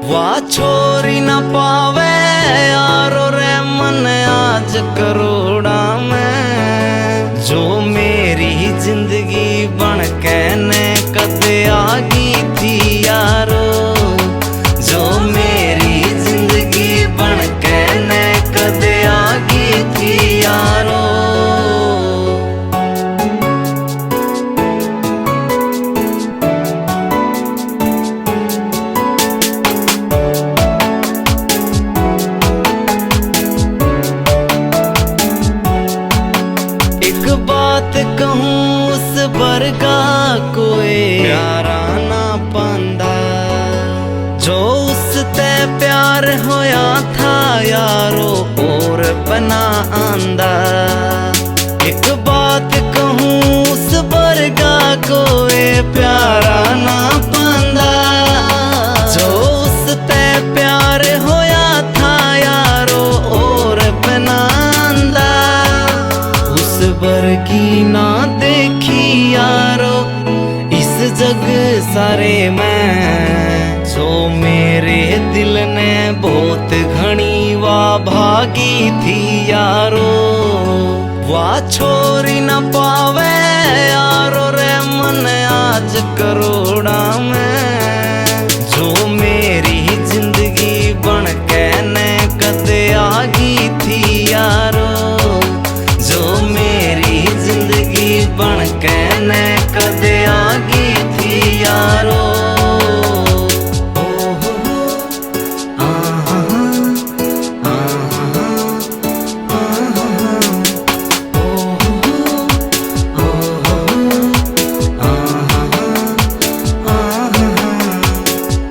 वाह छोरी न पावे यारो रे मन आज करोड़ा में, जो मेरी जिंदगी बन के ने कदे आगी थी यारो, जो मेरी जिंदगी बन के ने कदे आगी थी यारो। एक बात कहूँ उस बरगा कोई प्यारा ना पांदा, जो उसते प्यार होया था यारो और बना आंदा। एक बात कहूँ उस बरगा कोई प्यारा ना पांदा, जो उसते प्यार होया था यारो और बना आंदा। उस बरगी ना देखी यारो इस जग सारे में, जो मेरे दिल ने बहुत घनी वाह भागी थी यारो। वाह छोरी न पावे यारो रे मन आज करोड़ा में, जो मेरी जिंदगी बन के ने कदे आगी थी यारो, जो मेरी जिंदगी बन के ने कदे आगी थी यारो।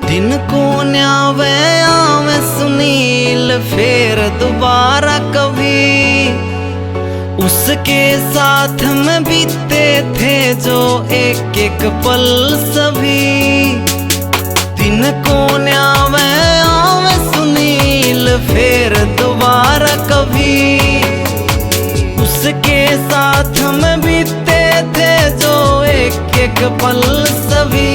दिन को न्यावे आवे सुनील फिर दोबारा कभी, उसके साथ में बीते थे जो एक एक पल सभी। दिन को न्यावे आवे सुनील फिर दोबारा कभी, उसके साथ में बीते थे जो एक एक पल सभी।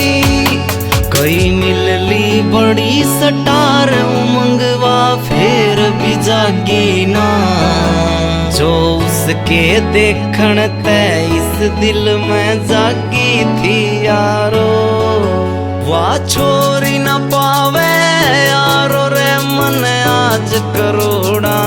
कई मिल ली बड़ी सटार उमंगवा फिर भी जागी ना, जो उसके देखण ते इस दिल में जागी थी यारो। वाह छोरी न पावे यारो रे मन आज करोड़ा